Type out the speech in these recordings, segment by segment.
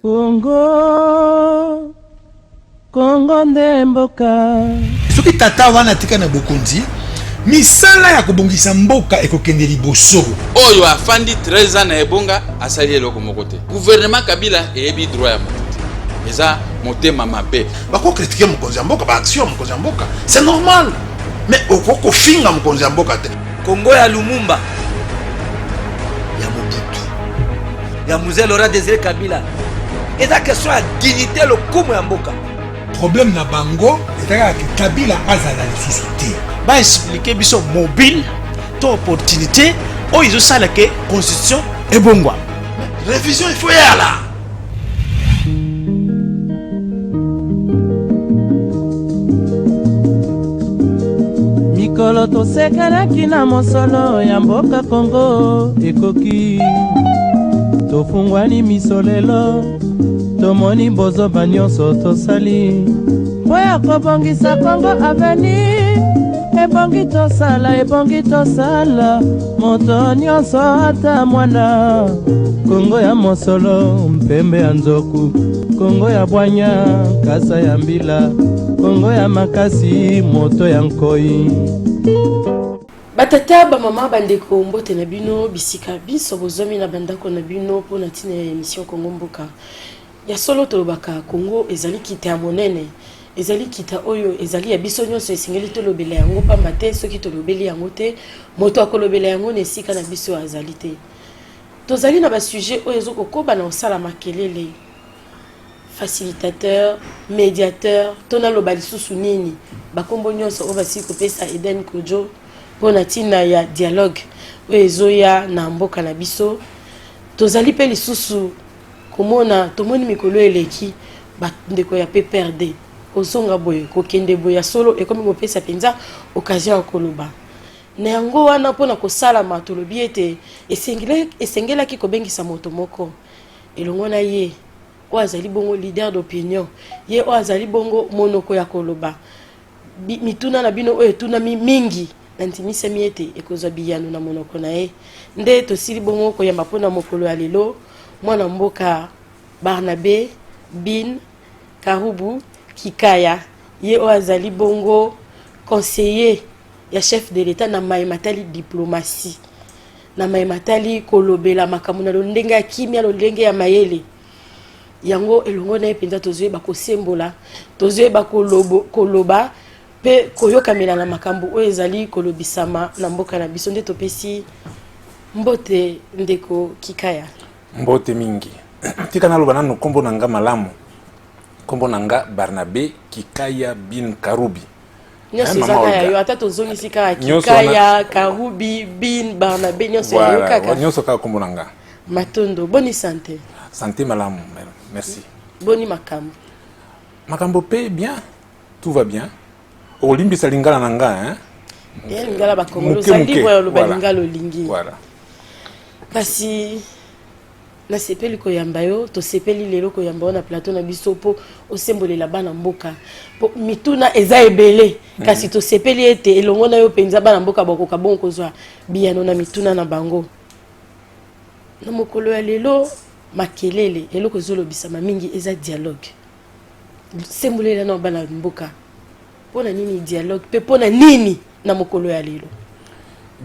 Congo, Congo nde mboka. Soki tata wana tika na bokonzi, misala ya kobongisa mboka ekokende liboso. Oyo afandi 13 ans na ebonga asali eloko moko te. Gouvernement Kabila eyebi droit ya moto. Eza motema mabe. Bako critiquer mokonzi ya mboka, ba action mokonzi ya mboka. C'est normal. Mais okoko finga mokonzi ya mboka te. Congo ya Lumumba, ya Mobutu, ya Mzee Laurent Désiré Kabila. Et la question à dignité le kumu ya mboka. Problème na bango etaka ke Kabila azala lisusu te. Ba expliquer biso mobile to opportunité o izo sala ke constitution ebongwa. Révision il faut y aller là. Mikolo tosekelaki na mosolo ya mboka Congo ekoki. Tofungwani misolelo tomoni bozoba nyonso tosali boya kobongisa Congo aveni ebongi tosala moto nyonso ata mwana Congo ya mosolo mpembe ya nzoku Congo ya bwanya kasa ya mbila Congo ya makasi moto ya nkoi. Batata ba mama bandeko mbote na bino bisika biso bozomi na bandako na bino po na tina émission Congo Mboka. Ya solo tolobaka Congo ezali kita ya monene. Ezali kita oyo ezali ya biso nyonso esengeli tolobela yango pamba te soki tolobeli yango te moto akolobela yango na esika na biso azali te. Tozali na ba sujet oyo ezokokoba na osala makelele. Facilitateur, médiateur, tona loba lisusu nini. Bakombo nyonso oyo basi kopesa Eden Kojo pona tina ya dialogue oyo ezoya na mboka na biso. Tozali pe lisusu komona tomoni mikolo eleki bandeko ya PPRD ozonga boye kokende boya solo ekomi kopesa penza occasion ya koloba na yango wana mpona kosalama tolobi ete esengelaki kobengisa moto moko elongo na ye oyo azali bongo leader d'opinion ye oyo azali bongo monoko ya koloba mituna na bino oyo etunami mingi nantimisami ete ekozwa biyano na monoko na ye nde tosili bongo koyamba mpona mokolo ya lelo mwana mboka Barnabé Bin Karubu Kikaya ye o azali bongo conseiller ya chef de l'état na maimatali diplomatie na maimatali kolobela makambo na ndenge ya kimia ndenge ya mayele yango elongo na ependa tozoyeba kosembola tozoyeba koloba pe koyokamela na makambo oyo ezali kolobisama na mboka na biso nde topesi mbote ndeko Kikaya. Mbote mingi tika naloba nanu kombo nanga malamu kombo nanga Barnabé Kikaya Bin Karubi nyonso ezaka ya yo ata tozongisi kaka Kikaya Karubi Bin Barnabé nyonso ya yo kaka nyonso kaka kombo nanga Matondo. Boni santé. Santé malamu, merci. Boni makambo. Makambo pe bien, tout va bien. Olimbisa lingala nanga hein. Lingala ba Kongo zali boya lo balingala lingi. Voilà. Kasi na sepeli ko yamba yo to sepeli lelo ko yamba na plateau na biso po osembolela bana mboka po mituna eza ebele kasi to sepeli ete elongo na yo penza bana mboka bakoka bon kozwa biyano na mituna na bango na mokolo ya lelo makelele eloko zolobisama mingi eza dialogue sembolela na bana mboka pona nini dialogue pe pona nini na mokolo ya lelo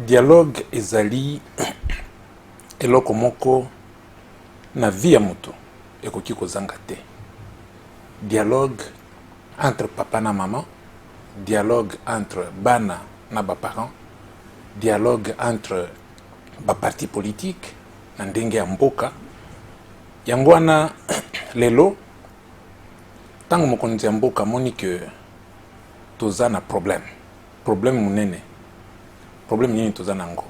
dialogue ezali eloko moko na vie ya moto ekoki kozanga te. Dialogue entre papa na maman, dialogue entre bana na ba parents, dialogue entre ba parti politique na ndenge ya mboka yango wana lelo tango mokonzi ya mboka moni que toza na problème munene problème nini toza nango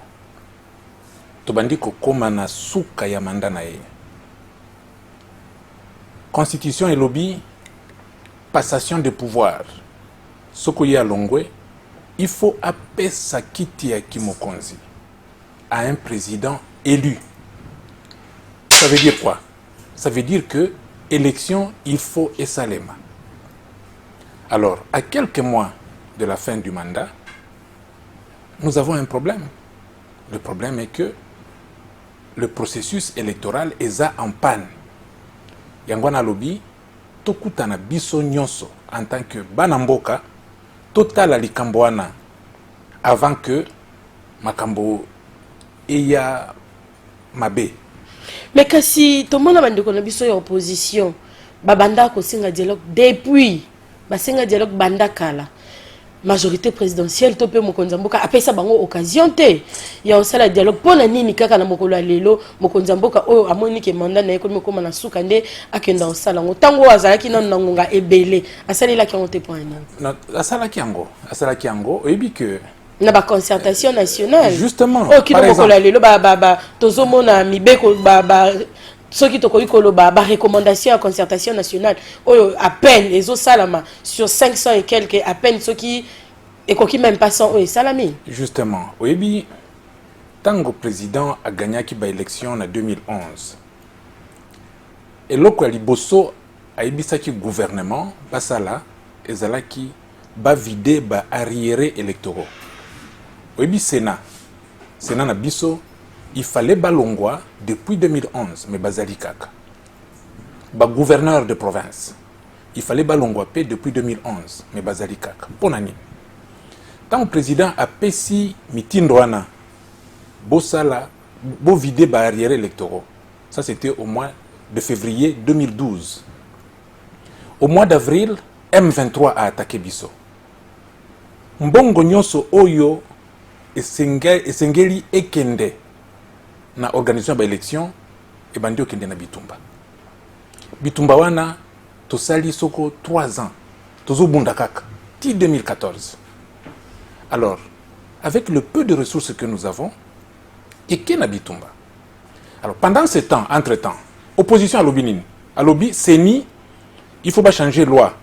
tobandi kokoma na suka ya manda na ye. Constitution et lobby, passation de pouvoir. Soko ya longwe, il faut appeler sa kiti ya kimokonzi à un président élu. Ça veut dire quoi? Ça veut dire que élection, il faut esalema. Alors, à quelques mois de la fin du mandat, nous avons un problème. Le problème est que le processus électoral est en panne. Yangwana lobi tokutana biso nyonso en tant que banamboka total likambo wana avant que makambo eya mabe. Mais kasi tomona bandeko na biso ya opposition babanda ko singa dialogue depuis basinga dialogue banda kala majorité présidentielle to pe mokonzi mboka apesa bango occasion te ya osala dialogue pona nini kaka na mokolo ya lelo mokonzi mboka oyo amoni ke mandat na ekomi koma na suka nde akenda osala ngo tango azalaki na ngonga ebele asalela ki on te point na asalaki yango oyebi que na ba concertation nationale justement oh kino mokolo ya lelo ba tozomona mibeko ba ceux qui tokoki koloba ba recommandation à concertation nationale oyo à peine les autres salama sur 500 et quelques à peine ceux qui ekoki même pas 100 oyo salami justement oyebi tango président a gagné ki ba élection en 2011 et loko ya liboso ayebisaki gouvernement basala ezalaki ba vider ba arriérés électoraux oyebi Sénat na biso il fallait balongwa depuis 2011 mais bazali kaka ba gouverneur de province il fallait balongwa pe depuis 2011 mais bazali kaka pona nini tant le président a pesi mitindo wana bosala bo vider ba arrière électoraux ça c'était au mois de février 2012 au mois d'avril M23 a attaqué biso mbongo nyonso oyo esengeli ekende na organisation ba élection et bandi okende na bitumba wana tosali soko 3 ans tozobunda kaka ti 2014 alors avec le peu de ressources que nous avons et que na bitumba alors pendant ce temps entre temps opposition à lobby seni il faut pas changer loi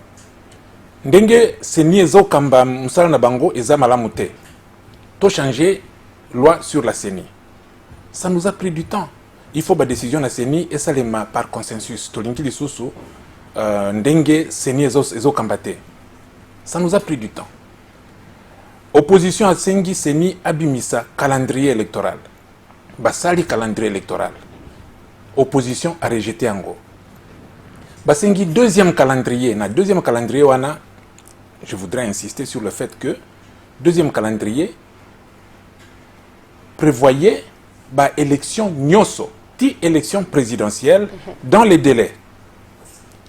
ndenge seni ezokamba musala na bango eza malamu te to changer loi sur la CENI. Ça nous a pris du temps. Il faut la décision de la CENI et ça les par consensus. Tolinki lisusu ndenge CENI ezo kambate. Ça nous a pris du temps. Opposition à Sengi CENI abimisa calendrier électoral. Basali calendrier électoral. Opposition a rejeté Ango. Basengi deuxième calendrier. Na deuxième calendrier wana, je voudrais insister sur le fait que deuxième calendrier prévoyait ba élection nyoso, ti élection présidentielle dans les délais.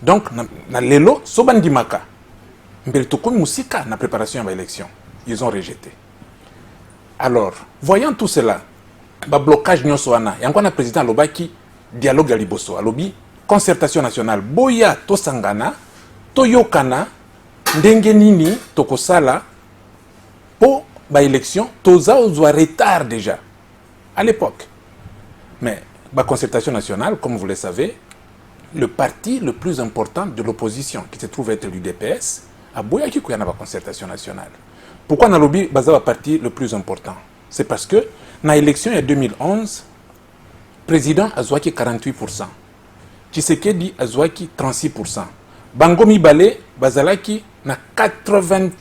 Donc na lelo sobandimaka mbele tokomi musika na préparation à l'élection. Ils ont rejeté. Alors, voyant tout cela, ba blocage nyoso wana, yango na président lobaki dialogue ya liboso, alobi concertation nationale boya to sangana to yokana ndenge nini tokosala po ba élection toza ozwa retard déjà à l'époque. Mais la concertation nationale, comme vous le savez, le parti le plus important de l'opposition, qui se trouve être l'UDPS, a boyaki qu'il y a la concertation nationale. Pourquoi dans le lobby le parti le plus important? C'est parce que dans l'élection en 2011, le président a joué 48%. Tshisekedi a joué 36%. Bango Mibale bazalaki na 84%.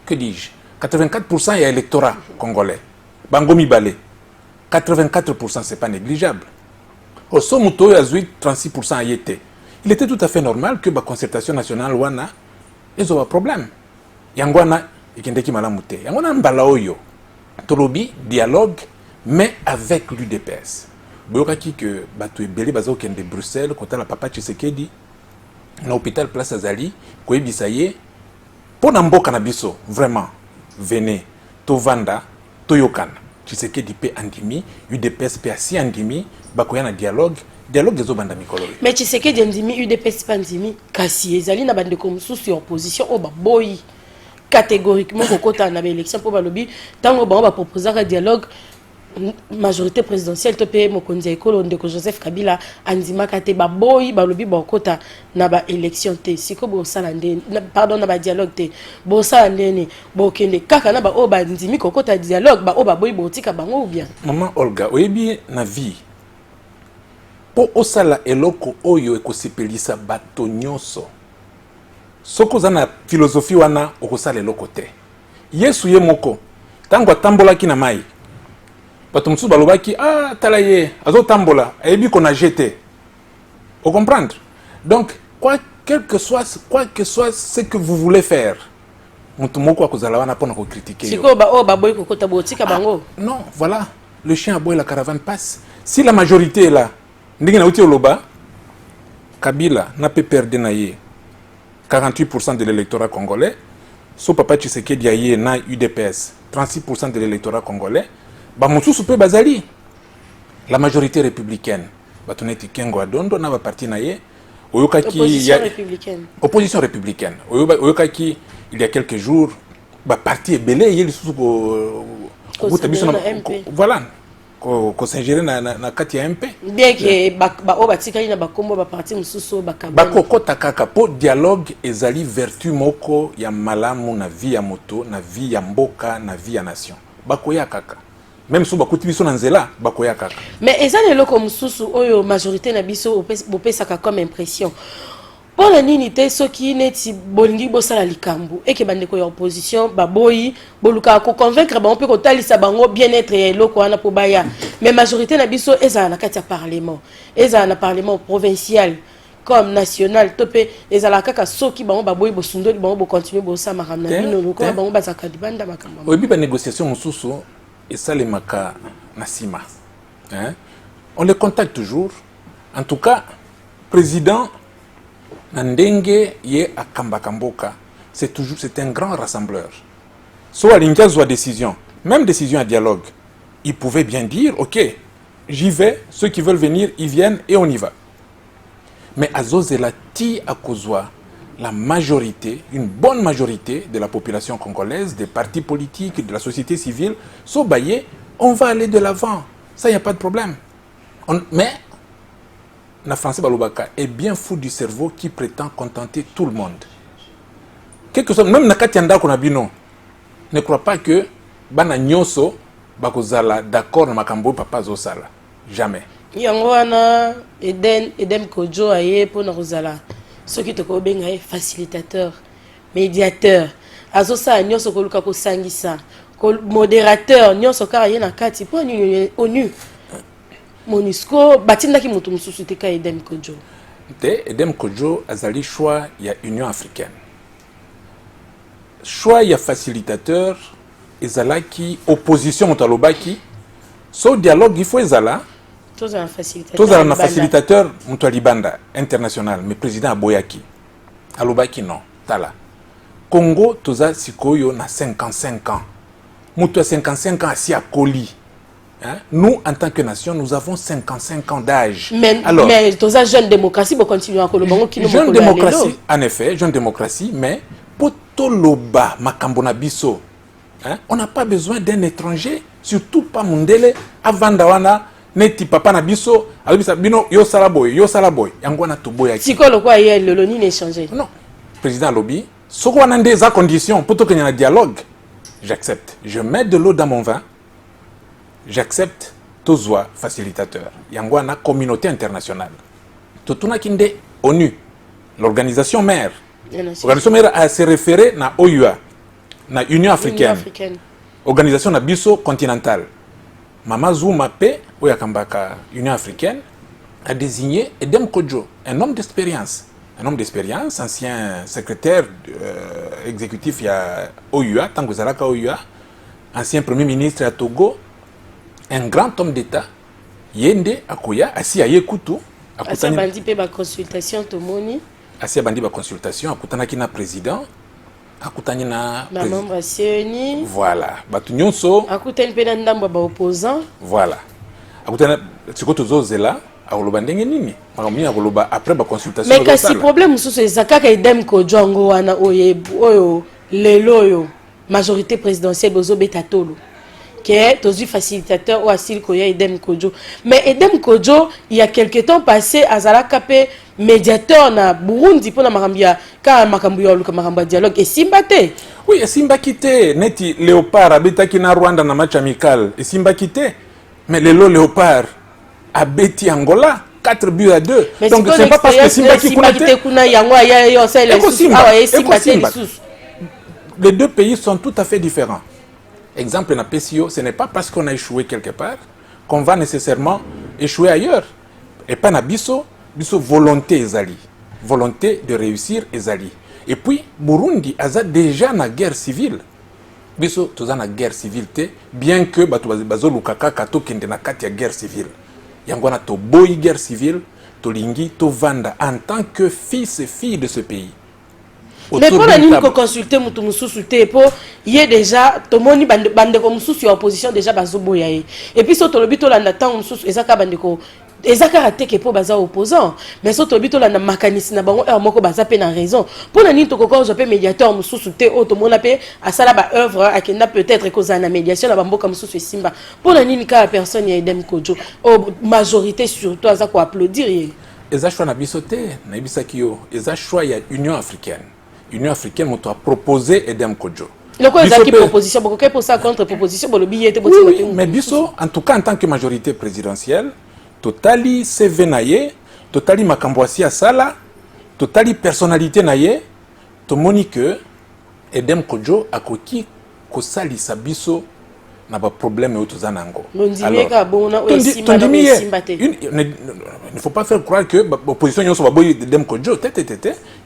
Que dis-je? 84% il y a l'électorat congolais. Bango Mibale. 84%, c'est pas négligeable. Au Somuto, il y a 36% à Yété. Il était tout à fait normal que la concertation nationale, wana, ils ont un problème. Yangwana, ikendeki malamute. Yangwana mbalaoyo. Tolobi, dialogue, mais avec l'UDPS. Boyokaki que batu ebele bazo kende Bruxelles, kota la papa Tshisekedi, na hôpital Place Azali, koyebisaye, pour Namboka na biso, vraiment, venez, tovanda, toyokana. Tshisekedi pe andimi, UDPS pe asi andimi, bakoya na dialogue ezo banda mikolo. Mais Tshisekedi andimi, UDPS pe andimi, kasi ezali na bande comme sous opposition o ba boy catégoriquement kokota na ba élection pour ba lobby, tango ba proposer un dialogue majorité présidentielle to pe mokonzi ekolo ndeko Joseph Kabila andima kate ba boy ba lobby ba kota na ba élection te siko bo sala ndeni pardon na ba dialogue te bo sala ndeni bo kende kaka na ba o ba ndimi kokota dialogue ba o ba boy bo tika bango ou bien maman Olga oyebi na vie po osala eloko oyo ekosepelisa bato nyonso soko za na philosophie wana okosala eloko te Yesu ye moko tango atambolaki na mai bato mosusu balobaki tala ye azotambola ayebi kona jete Vous comprenez? Donc, quel que soit ce que vous voulez faire, mutumoko akozala wana pona ko critiquer. Siko ba o baboy ko kota botika bango. Non, voilà, le chien aboie, la caravane passe. Si la majorité est là, ndenge na uti oloba, Kabila n'a pas perdu naie 48% de l'électorat congolais. So papa Tshisekedi aye na UDPS 36% de l'électorat congolais. Ba mususu pe bazali. La majorité républicaine. Batoneti Kengo Adondo na ba parti naie. Opposition républicaine. Opposition républicaine. Oyokaki il y a quelques jours, ba parti est belé, il y a voilà, ko s'ingérer na kati ya MP. Bien que ba obatika ina ba kombo ba parti mususu ba kabana. Ba kokota kaka po dialogue ezali vertu moko ya malamu na vie ya moto, na vie ya mboka, na vie ya nation. Bakoya kaka. Même si bakuti biso na nzela, bakoya kaka. Mais ezali loko mususu oyo majorité na biso bopesaka comme impression. Pour la nini soki neti bolingi bosala likambo et que bandeko ya opposition baboyi boluka ko convaincre ba on peut ko talisa bango bien-être ya eloko wana po baya. Mais majorité na biso ezala na kati ya parlement, ezala na parlement provincial comme national topé ezala kaka soki bango baboyi bosundoli bango bo continuer bosama ramna bino loko bango bazaka libanda makambo. Oyebi ba négociation mususu esalemaka na sima. Hein? On les contacte toujours. En tout cas, président Nandenge ye akambakamboka, c'est un grand rassembleur. So alingazwa décision, même décision à dialogue, il pouvait bien dire OK, j'y vais, ceux qui veulent venir, ils viennent et on y va. Mais azozela ti akozwa la majorité, une bonne majorité de la population congolaise, des partis politiques, de la société civile, so baye, on va aller de l'avant. Ça, il n'y a pas de problème. Mais na français balobaka est bien fou du cerveau qui prétend contenter tout le monde. Quelque chose, même na katianda konabino, ne crois pas que bana nyoso bakozala d'accord na makambo papa zosala. Jamais. Yango wana Edem Kojo aye pona kozala soki toko benga facilitateur, médiateur. Azosa nyoso koluka ko sangisa, modérateur nyoso kara ye na kati po ni ONU. Monisco batindaki mutu mususu te ka Edem Kojo. Edem Kojo azali choix ya Union africaine. Choix ya facilitateur ezalaki opposition mutalobaki. So dialogue il faut ezala. Toza un facilitateur mutalibanda international mais président aboyaki. Alobaki non. Tala. Congo toza sikoyo na 55 ans. Mutu 55 ans asi akoli. Hein? Nous, en tant que nation, nous avons 55 ans d'âge. Mais dans la jeune démocratie, vous continuez à colombonner. Jeune démocratie, en effet, jeune démocratie, mais pour Toloba, Makambona Bisso, on n'a pas besoin d'un étranger, surtout pas Mundele, avant d'awana, neti papa na biso, alobisa bino yo salaboy, yangwana toboya. Si quoi le quoi le loni n'est changé. Non, président Lobi, ce qu'on a des conditions pour qu'il y ait un dialogue, j'accepte. Je mets de l'eau dans mon vin. J'accepte Tozwa facilitateur. Yangwana communauté internationale. Totuna Kinde ONU, l'organisation mère. L'organisation mère a se référé à OUA, na Union africaine. Organisation na biso continentale. Mama Zuma Pe, Oyakambaka Union africaine, a désigné Edem Kojo, un homme d'expérience. Un homme d'expérience, ancien secrétaire exécutif à OUA, Tangozalaka OUA, ancien premier ministre à Togo. Un grand homme d'État, Yende Akoya, assis à Yekutu, Asia bandi pe ba consultation to moni. Asia bandi ba consultation, akutana ki na président, akutani na membre CENI. Voilà, batu nyonso. Akutani pe na ndamba ba opposant. Voilà. Akutana sikoto zozela, akoloba ndenge nini? Makamuni akoloba après ba consultation. Mais kasi problème mususu ezakaka Edem Kojo ngo wana oyo lelo yo majorité présidentielle bozo betatolo. Que tous les facilitateurs ou asile koya Edem Kojo. Mais Edem Kojo, il y a quelque temps passé, Azala Kapé, médiateur na Burundi pour la Marambia, car Makambouya ou Maramba dialogue, et Simbate. Oui, et Simbakite, Neti Léopard, habitaki na Rwanda na match amical, et Simbakite. Mais le Léopard, habiti Angola, 4 buts à 2. Mais donc c'est pas parce que Simbaki les deux pays sont tout à fait différents. Exemple, na PCO, ce n'est pas parce qu'on a échoué quelque part qu'on va nécessairement échouer ailleurs. Et pas na biso, biso volonté ezali volonté de réussir ezali et puis Burundi aza déjà na guerre civile biso toza na guerre civile te bien que bato bazoluka kaka tokende na kati ya guerre civile yango wana toboyi guerre civile tolingi tovanda en tant que fils et fille de ce pays. Mais pour la nuit qu'on consulte mutu mususu te po yé déjà tomoni bande ko mususu ya opposition déjà bazoboya et puis so to lobi to landa tant mususu ezaka bande ko ezaka raté que po baza opposant mais so to lobi to landa makanisi na bango moko baza pe na raison pour la nuit to ko zo pe médiateur mususu te o to mona pe asala ba œuvre akenda peut-être cause na médiation na bamboka mususu simba pour la nuit ka personne ya Edem Kojo o majorité surtout aza ko applaudir eza choix na biso te na bisaki yo eza choix ya Union africaine. Union africaine m'a proposé Edem Kojo. Le quoi est-ce qui proposition beaucoup pour ça contre proposition pour le billet de oui, mais biso en tout cas en tant que majorité présidentielle totali CV naye totali makamboasi à sala totali personnalité naye to moni que Edem Kojo akoki ko sali sabiso na ba problème auto zanango. Alors il ne faut pas faire croire que l'opposition yon so boy Edem Kojo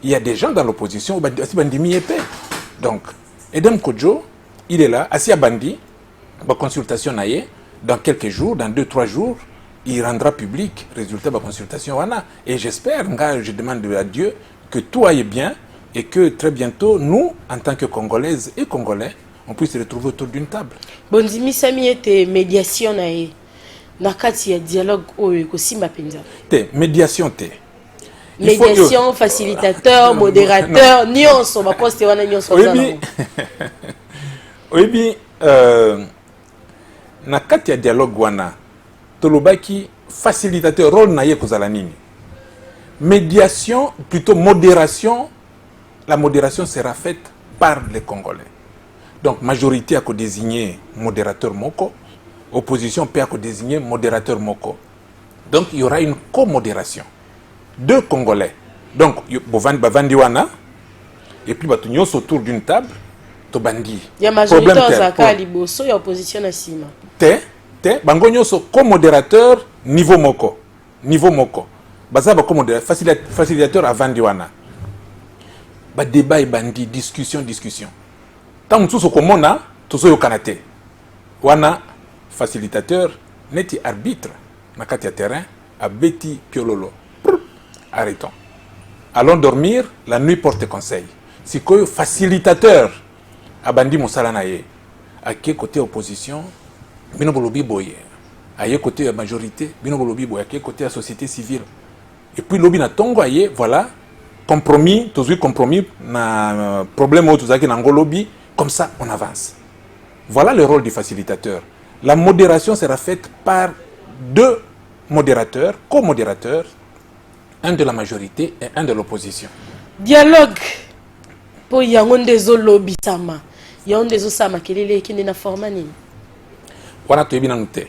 il y a des gens dans l'opposition aussi bandimi épais. Donc Edem Kojo il est là assis à bandi ba consultation naie dans quelques jours dans 2-3 jours il rendra public résultat de la consultation wana et j'espère je demande à Dieu que tout aille bien et que très bientôt nous en tant que Congolaises et Congolais on puisse se retrouver autour d'une table. Bondimi Sami était médiation naie na kati ya dialogue oyo ko simba penza. Te médiation te. Médiation, facilitateur, modérateur, nyonso ba poste wana nyonso wana. Oui bien na kati ya dialogue wana tolobaki facilitateur rôle na ye kozala nini. Médiation plutôt modération, la modération sera faite par les Congolais. Donc majorité a ko désigner modérateur moko, opposition peut a désigner modérateur moko. Donc il y aura une co-modération. Deux Congolais. Donc bavandi wana et puis batu nyonso autour d'une table to bandi. Il y a majorité ozaka liboso ya opposition na sima. Te bango nyonso co-modérateur niveau moko. Niveau moko. Baza ba co-modérateur facilitateur avandi wana. Ba débat et bandi discussion. Tant mususu komona tozo yo kanate. Wana facilitateur neti arbitre na kati ya terrain a beti piololo. Arrêtons. Allons dormir, la nuit porte conseil. Si que facilitateur a bandi mosala na ye, à quel côté opposition, bino bolobi boye. À quel côté la majorité, bino bolobi boye. À quel côté la société civile. Et puis lobi na tongo aye, voilà, compromis, tous compromis, na problème au tuzaki na ngolobi, comme ça on avance. Voilà le rôle du facilitateur. La modération sera faite par deux modérateurs, co-modérateurs, un de la majorité et un de l'opposition. Dialogue pour yangonde zo lobby sama. Yangonde zo sama kelele kinde na forma nini? Wana to ebina nute.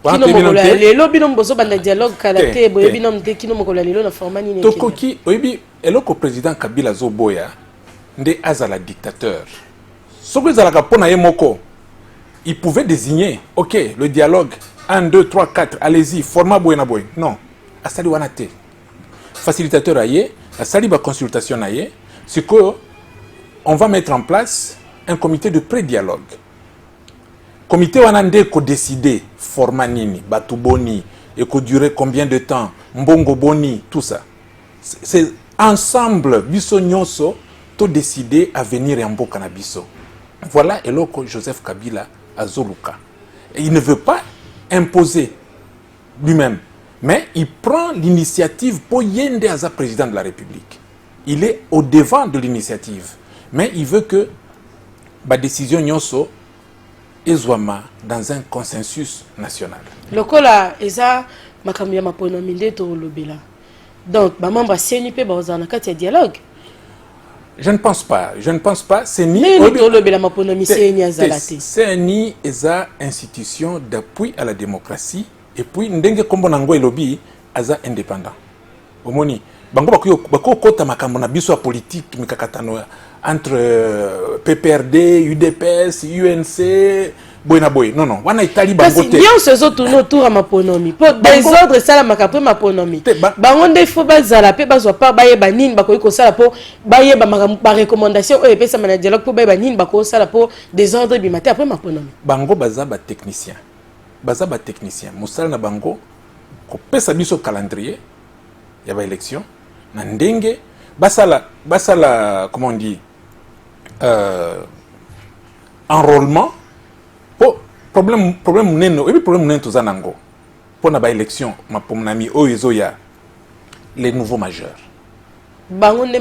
Wana to ebina nute. Le lobby no mbozo banda dialogue kala te bo ebina nute kino mokola lelo na forma nini? Tokoki oyebi eloko président Kabila zo boya nde azala dictateur. Soko ezalaka pona ye moko. Il pouvait désigner, OK, le dialogue 1 2 3 4, allez-y, format boy na boy. Non. Asali wana te. Facilitateur aye, la saliba consultation aye, c'est que on va mettre en place un comité de pré-dialogue. Comité wanande ko décider format nini, batu boni, et ko durer combien de temps, mbongo boni, tout ça. C'est ensemble biso nyonso to décider à venir en mboka na biso. Voilà eloko Joseph Kabila azoluka. Et il ne veut pas imposer lui-même. Mais il prend l'initiative pour Yende Aza, président de la République. Il est au devant de l'initiative. Mais il veut que la décision nyonso ezwama dans un consensus national. Lokola eza makamya mapono minde to lobela. Donc ba membre CNP ba ozana kati ya dialogue. Je ne pense pas. C'est ni eza institution d'appui à la démocratie. Et puis ndenge kombo nango elobi aza indépendant. Omoni bango bako kota makambo na biso politique mikakatano entre PPRD, UDPS, UNC, boyna boy. Non non, wana itali bango Parce te. que se zo tourner autour à ma ponomi. Pour désordre ça la makapo ma ponomi. Bango nde faut bazala pe bazwa pas baye banine bakoyi ko sala po baye ba recommandation o epesa mana dialogue po baye banine bako sala po désordre bi matin après ma ponomi. Bango baza ba technicien. Baza ba technicien. Mosala na bango ko pesa biso calendrier ya ba élection na ndenge basala comment on dit enrôlement problème neno et puis problème neno tozanango pour na ba élection ma pomnami oyo ya les nouveaux majeurs bangonde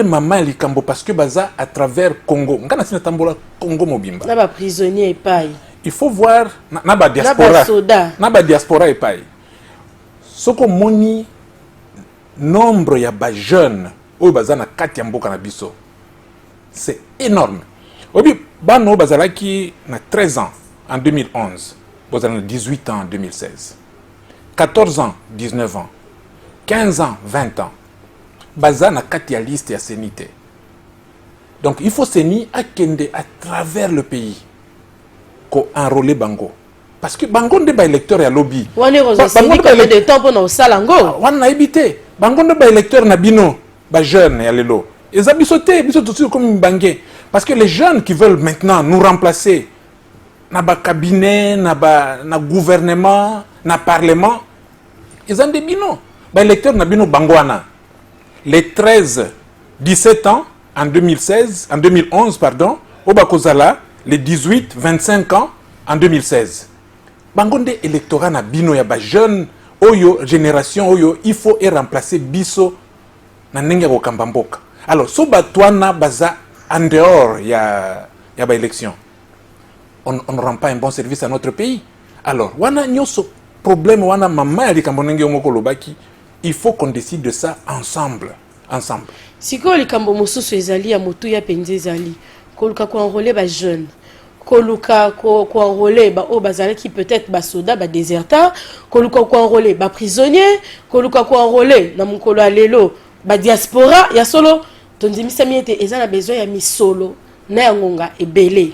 mama likambo parce que baza à travers Congo ngana sina tambola Congo mobimba na ba prisonnier epai il faut voir na ba diaspora epai soko moni nombre ya ba jeunes oyo baza na kati ya mboka na biso c'est énorme. Obi bano bazalaki na 13 ans en 2011, bazalaki na 18 ans en 2016. 14 ans, 19 ans. 15 ans, 20 ans. Baza na kati ya liste ya senité. Donc il faut seni akende à travers le pays ko enrôler bango. Parce que bango nde ba électeur ya lobby. Wane rozo seni combien de temps pour na osalango? Wana ebité. Bango nde ba électeur na bino, ba jeune ya lelo. Ils ont sauté, comme une bangue. Parce que les jeunes qui veulent maintenant nous remplacer, dans le cabinet, dans le gouvernement, dans le parlement, ils ont des binos. Les électeurs ont bino bangwana. Les 13, 17 ans, en 2011, pardon, au Bakozala, les 18, 25 ans, en 2016. Bangonde électorat na bino ya ba jeune, oyo, génération, oyo, il faut remplacer biso na nenge ko kambamboka. Alors, si on baza en dehors il y a élection, on ne rend pas un bon service à notre pays. Alors, wana nyoso problème wana mama ya likambonenge omoko lobaki, il faut qu'on décide de ça ensemble. Siko likambo mosusu ezali ya motu ya penze ezali, koluka ko enrôler ba jeune, koluka ko enrôler ba o bazali qui peut-être ba soda ba déserteur, koluka ko enrôler ba prisonnier, koluka ko enrôler na mukolo alelo ba diaspora ya solo tondimisa miete ezana besoin ya misolo na yangonga ebele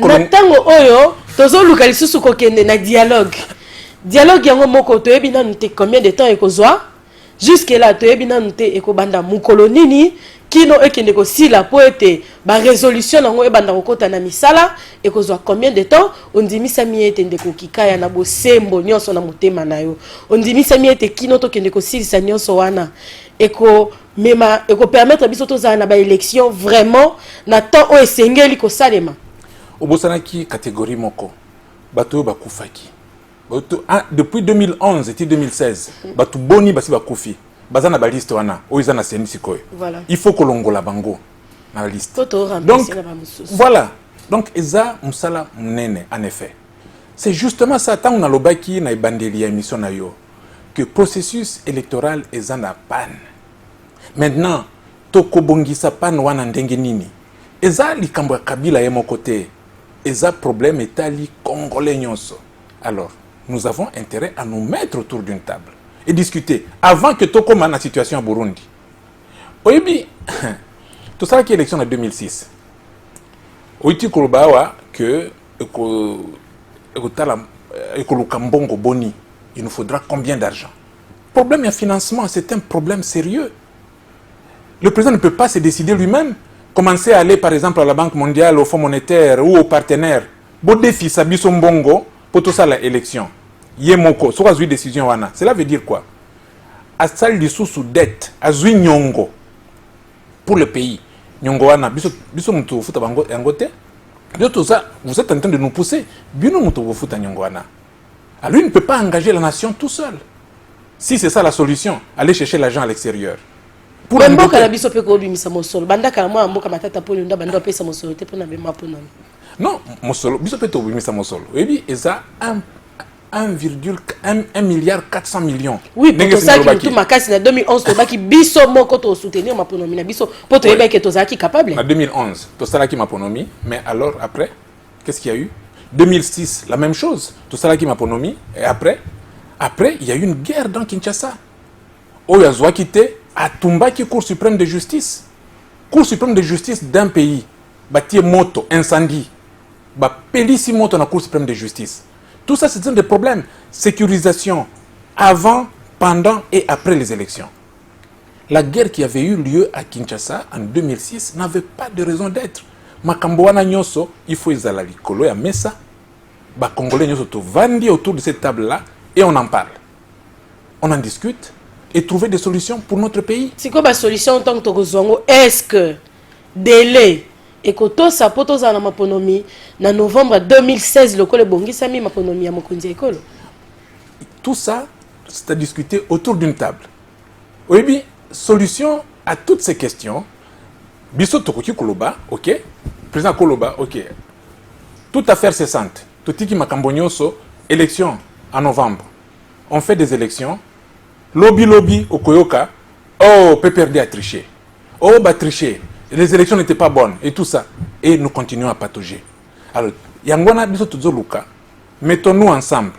na tango oyo tozoluka lisusu kokende na dialogue yango moko toyebi nanu te combien de temps ekozwa jusque là toyebi nanu te ekobanda mukolo nini kino ekende kosila po ete ba résolution nango ebanda kokota na misala ekozwa combien de temps ondimisa miete ndeko kikaya na bosembo nyonso na motema na yo ondimisa miete kino tokende kosilisa nyonso wana eko permettre biso tozala na ba élection vraiment na temps o esengeli ko salema obosanaki catégorie moko bato bakufaki depuis 2011 et 2016 bato boni basi bakufi baza na ba liste wana o iza na seni sikoyo il faut kolongola bango na la liste donc voilà donc eza musala munene en effet c'est justement ça tant on a lobaki na ibandeli ya émission na yo que processus électoral eza na panne. Maintenant, toko bongisa panne wana ndenge nini. Eza likambo ya Kabila ye moko te. Eza problème etali congolais nyonso. Alors, nous avons intérêt à nous mettre autour d'une table et discuter avant que toko ma na situation à Burundi. Oyebi, tout ça qui est élection en 2006. Oiti kolobawa que ekoluka boni. Il nous faudra combien d'argent? Problème de financement, c'est un problème sérieux. Le président ne peut pas se décider lui-même. Commencer à aller, par exemple, à la Banque mondiale, au Fonds monétaire ou aux partenaires. Bon défi, sabiso mbongo, pour tout ça, l'élection. Yemoko, soit une décision wana. Cela veut dire quoi? Asal dissous sous dette, azui nyongo. Pour le pays. Nyongo wana, biso mutu futa bango yangote. Tout ça, vous êtes en train de nous pousser. Bino mutu futa nyongo wana. Alors, lui ne peut pas engager la nation tout seul. Si c'est ça la solution, aller chercher l'argent à l'extérieur. Pour un mboka la biso pe ko bimisa mosolo. Bandaka moi mboka matata po nda bando pesa mosolo te pona bema pona. Non, mosolo biso pe to bimisa mosolo. Ebi eza 1,1 milliard 400 millions. Oui, pour ça qui tout makasi na 2011 to baki biso moko to soutenir maponomi na biso po to yeba ke to zaki capable. En 2011, to sala ki maponomi, mais alors après, qu'est-ce qu'il y a eu? 2006, la même chose. Tout ça là qui m'a ponomi. Et après, il y a eu une guerre dans Kinshasa. Oyazwa quitté à Tumbaki, Cour suprême de justice. Cour suprême de justice d'un pays. Bâti moto, incendie. pelissimo dans la Cour suprême de justice. Tout ça, c'est un des problèmes. Sécurisation avant, pendant et après les élections. La guerre qui avait eu lieu à Kinshasa en 2006 n'avait pas de raison d'être. Makamboana Nyoso, il faut izala likolo ya mesa. Ba Congolais Nyoso to vandi autour de cette table-là et on en parle. On en discute et trouver des solutions pour notre pays. C'est quoi la solution en tant que Togozongo? Est-ce que délai et que tout ça pour tous en maponomi en novembre 2016 le col bongisa mi maponomi à mokonzi ekolo? Tout ça, c'est à discuter autour d'une table. Oui, bien, solution à toutes ces questions. Biso Tokoki Koloba, ok. Président Koloba, ok. Toute affaire cessante. Totiki Makambonyoso, élection en novembre. On fait des élections. Lobby au Koyoka. Oh, PPRD a triché. Oh, bah triché. Les élections n'étaient pas bonnes et tout ça. Et nous continuons à patauger. Alors, Yangwana Biso Tuzoluka, mettons-nous ensemble.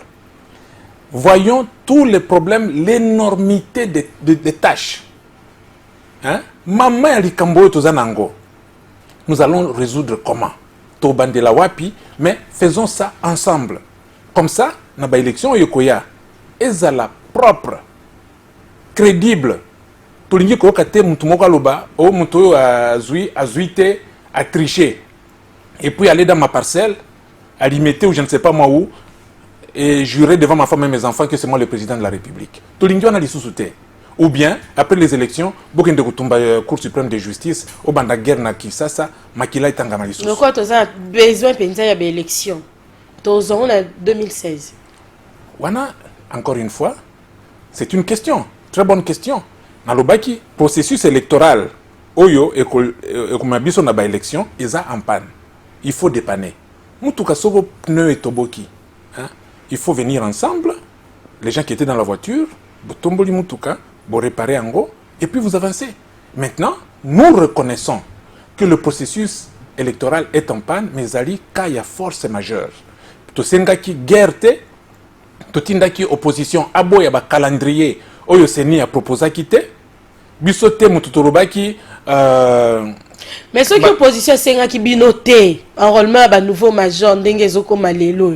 Voyons tous les problèmes, l'énormité des tâches. Hein? Maman Rikambo Tozanango. Nous allons résoudre comment? Tobandela Wapi, mais faisons ça ensemble. Comme ça, dans l'élection Yokoya, ezala propre, crédible. Tolingi Kokate Mutumoko Loba, o Muto Azuite, a triché. Et puis aller dans ma parcelle, à limiter ou je ne sais pas moi où, et jurer devant ma femme et mes enfants que c'est moi le président de la République. Tolingi on a les sous-soutés. Ou bien, après les élections, Bokende Kutumba Cour suprême de justice, au banda guerre na Kisasa, Makila et Tangana Lissous. Donc, tu as besoin de l'élection. Tu as 2016. Wana, encore une fois, c'est une question, très bonne question. Dans le baki, processus électoral, Oyo et Kumabiso na ba élection, ils ont en panne. Il faut dépanner. Moutuka Sogo pneu et toboki. Il faut venir ensemble, les gens qui étaient dans la voiture, Botomboli Moutuka, vous réparez en gros, et puis vous avancez. Maintenant, nous reconnaissons que le processus électoral est en panne, mais Ali, quand il y a force majeure. Tosengaki guerre, Totindaki opposition, abo ya ba calendrier, Oyo Seni a proposé quitter, Bisote Moutotorobaki. Mais ceux qui opposition Sengaki binoté, enrôlement ba nouveau major, Ndengezoko Malelo.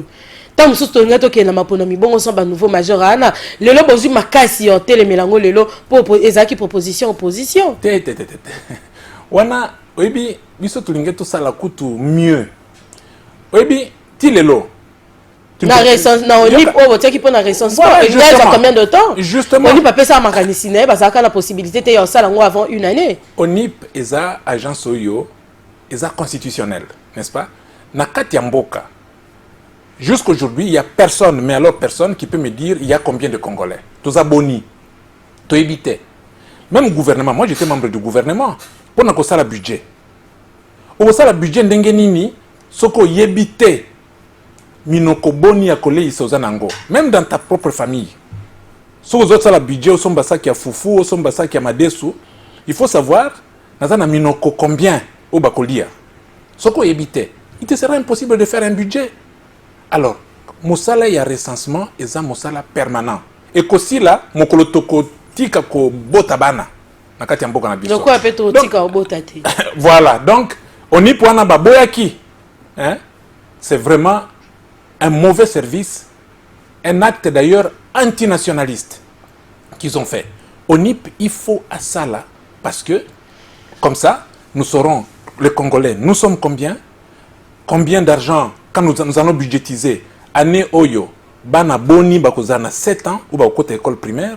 Tant que tu as dit que maponomi bon on nouveau major ana lelo bozu makasi yo tele melango lelo pour ezaki proposition opposition wana oyebi biso tulinge to sala kutu mieux oyebi ti lelo na récence na onip o boteki pour na récence il y a combien de temps justement onip pas ça makanisine bazaka la possibilité te yo sala ngo avant une année onip eza agence oyo eza constitutionnel n'est-ce pas na kati ya mboka. Jusqu'aujourd'hui, il n'y a personne, mais alors personne qui peut me dire il y a combien de Congolais. Tous abonnés, tous évités. Même le gouvernement, moi j'étais membre du gouvernement, pour nous ça le budget. Au ça le budget n'engenini, soko yebité, minoko boni akole isozanango. Même dans ta propre famille. So aux autres ça le budget, au sombasa qui a foufou, au sombasa qui a madesu, il faut savoir, nazana minoko combien au bakolia. Soko yebité, il te sera impossible de faire un budget. Alors, Moussala y a recensement et ça Moussala permanent. Et qu'aussi là, Mokolo toko tika ko botabana. Nakati amboka na biso. Donc quoi peut tika ko botate. Voilà, donc on y point na baboyaki. Hein? C'est vraiment un mauvais service, un acte d'ailleurs antinationaliste qu'ils ont fait. ONIP, il faut à ça là, parce que comme ça, nous saurons, les Congolais, nous sommes combien d'argent quand nous allons budgétiser année Oyo, bana boni bakozana 7 ans ou bakota école primaire,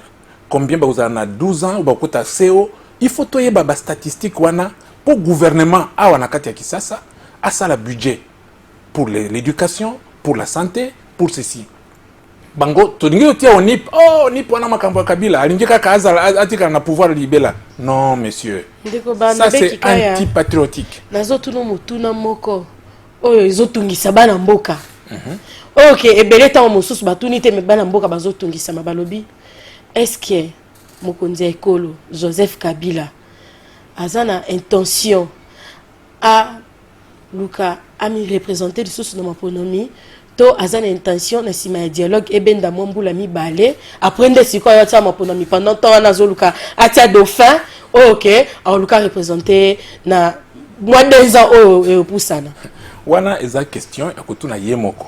combien bakozana 12 ans ou bakota CO, il faut toyer baba statistique wana pour gouvernement a wana kati ya Kisasa à ça le budget pour l'éducation, pour la santé, pour ceci. Bango toningi otia onip, oh onip wana makambo kabila, alingika kaza atika na pouvoir libela. Non monsieur. Ça c'est antipatriotique. Nazo tuno mutuna moko. Oyo ezotungisa bana mboka. OK, ebele ta mosusu batuni te me bana mboka bazotungisa mabalobi. Est-ce que mokonzi ekolo Joseph Kabila azana intention à Luka ami représenter lisusu na maponomi to azana intention na sima dialogue ebenda mombula mi balé après nde siko ya ta maponomi pendant temps na zoluka atia dauphin. OK, alors Luka représenter na moins 2 ans au poussana. wana eza question ya kotuna ye moko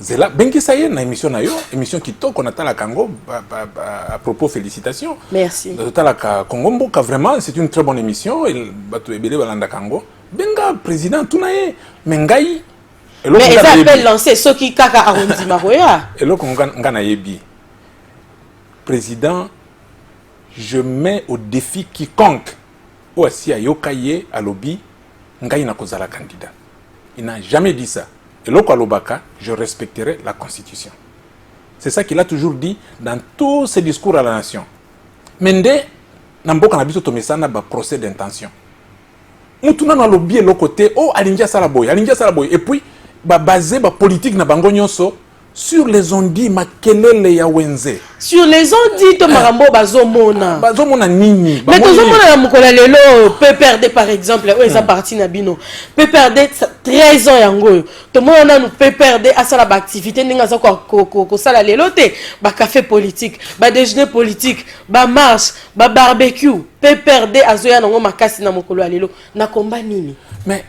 zela bengisa ye na émission na yo émission kitoko na tala kango à propos félicitations merci tala ka Congo Mboka vraiment c'est une très bonne émission et bato ebele balanda kango benga président tuna ye mengai mais ils appellent lancer ceux qui kaka arrondissement roya et là ngana yebi président je mets au défi quiconque oasi ayokaye à lobby ngai na kozala candidat il n'a jamais dit ça et loko alobaka je respecterai la constitution c'est ça qu'il a toujours dit dans tous ses discours à la nation mende na mboka na biso tomesana ba procès d'intention mutuna na lobby loko te oh alingia sala boy et puis ba basé ba politique na bango nyonso sur les ondits makelele ya wenze sur les ondits to marambo bazomona nini mais tozomona na mukola lelo PPRD par exemple où eza parti na bino PPRD 13 ans yango to mona no PPRD asala ba activité ndinga za ko sala lelo te ba café politique ba déjeuner politique ba marche ba barbecue PPRD azoya nango makasi na mukolo lelo na combat nini mais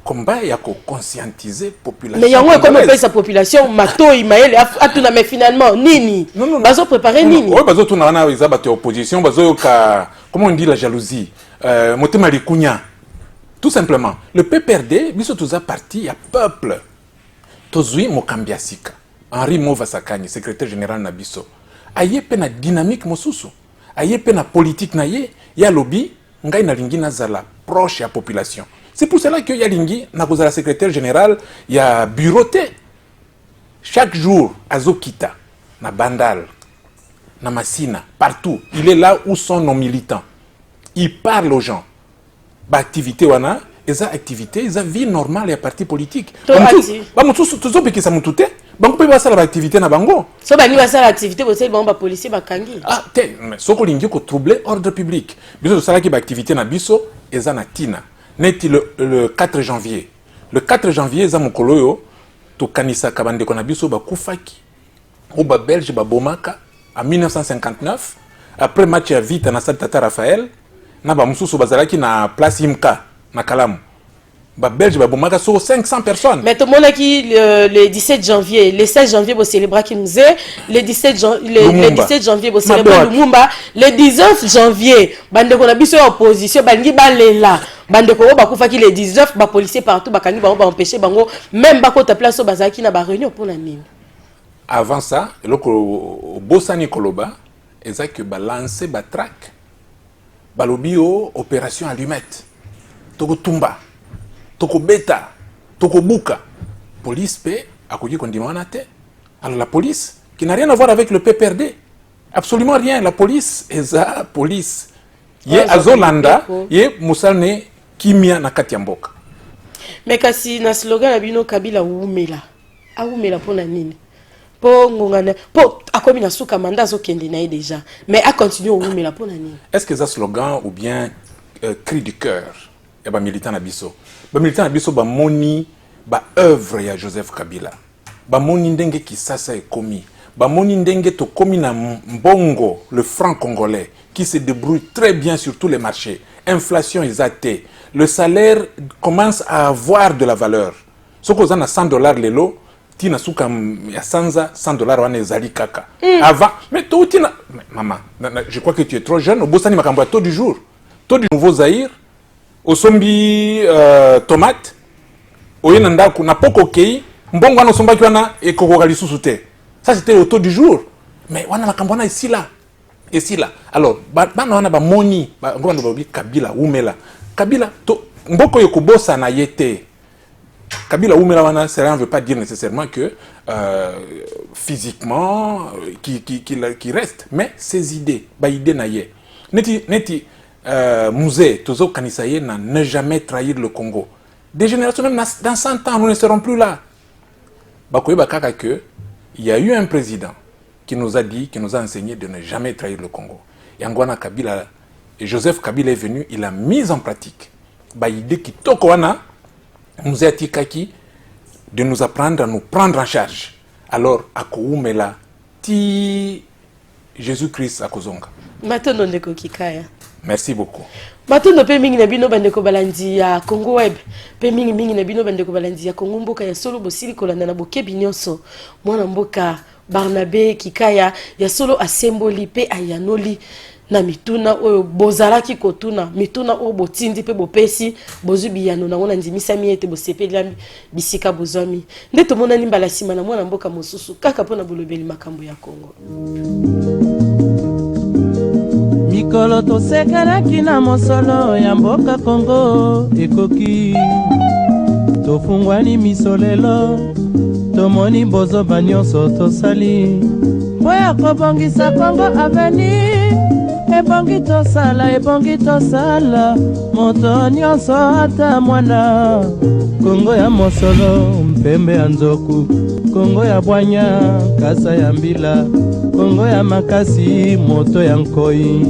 combat ya ko conscientiser population mais yango comme on sa population mato imaele atuna mais finalement nini bazo préparer nini oui bazo tuna wana za bato opposition bazo ka comment on dit la jalousie motema likunya tout simplement le PPRD biso tuza parti ya peuple tozui mokambia sika Henri Mova Sakani secrétaire général na biso aye pe na dynamique mosusu aye pe na politique na ye ya lobby ngai na lingi na zala proche ya population. C'est pour cela que Yalingi n'a pas la secrétaire générale, il y a bureauté. Chaque jour, à Zokita, na Bandal, na Massina, partout, il est là où sont nos militants. Il parle aux gens. Bah, activité wana, eza activité, eza vie normale et parti politique. Bah, mutu peki sa mutute, bango pe basa la activité na bango. So bani basa la activité, bo sel ba policier ba kangi. Ah, te, mais soko lingi ko troubler ordre public. Biso sala ki ba activité na biso, eza na tina. Neti le 4 janvier. Le 4 janvier, za mokolo yo to kanisa kabande kona biso ba kufaki. Ou ba Belge ba bomaka en 1959 après match à vite na stade Tata Raphaël na ba mususu bazalaki na place Imka na Kalamu. Ba Belge ba bomaka sur 500 personnes. Mais tout le monde qui le 17 janvier, le 16 janvier vous célébrez Kimze, le 17 janvier vous célébrez Lumumba, le 19 janvier bande kona biso opposition bangi balela. Bande ko ba kufa ki le 19 ba policier partout ba kangi ba empêcher bango même ba ko ta place bazaki na ba réunion pour la nini. Avant ça, le Bosani Koloba ezaki ba lancer ba track ba lobio opération allumette. Toko tumba, toko beta, toko buka. Police pe akoki kondimana te. Alors la police qui n'a rien à voir avec le PPRD. Absolument rien, la police eza police. Ye azolanda, ye musane kimia na kati ya mboka. Mais kasi na slogan na bino Kabila umela. A umela pona nini? Po ngongana, po akomi na suka manda zo kende na déjà. Mais a continuer umela pona nini? Est-ce que ça slogan ou bien cri du cœur ya ba militant na biso? Ba militant na biso ba moni ba œuvre ya Joseph Kabila. Ba moni ndenge kisasa ekomi. Ba moni ndenge to komi na mbongo, le franc congolais qui se débrouille très bien sur tous les marchés. Inflation exatée. Le salaire commence à avoir de la valeur. Ce qu'on a $100 lelo, tina suka ya sanza $100 wana ezali kaka. Avant, mais tout tina maman, je crois que tu es trop jeune. Au bosani makambo taux du jour. Taux du nouveau Zaïre, au sombi tomate, au yenanda kuna poko kei, mbongo wana somba kiwana e kokokali susute. Ça c'était au taux du jour. Mais wana makambo wana ici là. Ici là. Alors, bana wana ba moni, ba ngondo ba Kabila umela. Kabila to mboko yokobosa na yete. Kabila umela wana, cela ne veut pas dire nécessairement que physiquement qui reste, mais ses idées, ba idée na ye. Neti musée tozo kanisaye na ne jamais trahir le Congo. Des générations même dans 100 ans nous ne serons plus là. Bakoye bakaka que il y a eu un président qui nous a dit, qui nous a enseigné de ne jamais trahir le Congo. Et Angwana Kabila, et Joseph Kabila est venu, il a mis en pratique. Bah, idée qui tokoana, nous a dit de nous apprendre à nous prendre en charge. Alors, à Koumela, ti Jésus-Christ à Kozonga. Maintenant, on est kokikaya. Merci beaucoup. Matondo pe mingi na bino bandeko balandi ya Congo Web. Pe mingi na bino bandeko balandi ya Congo Mboka ya solo bosili kolanda na bokebi nyonso. Mwana mboka Barnabé Kikaya ya solo asemboli pe ayanoli na mituna oyo bozalaki kotuna mituna oyo botindi pe bopesi bozubi yano na ngona ndimisa miete bosepeli bisika bozwami nde tomona nimbala sima na mwana mboka mosusu kaka pona bolobeli makambo ya Congo. Mikolo tosekanaki na mosolo ya mboka Congo ekoki tofungwani misolelo tomoni bozoba nyonso tosali mpo ya kobongisa Congo aveni ebongi tosala moto nyonso ata mwana Congo ya mosolo mpembe ya nzoku Congo ya bwanya kasa ya mbila Congo ya makasi moto ya nkoi.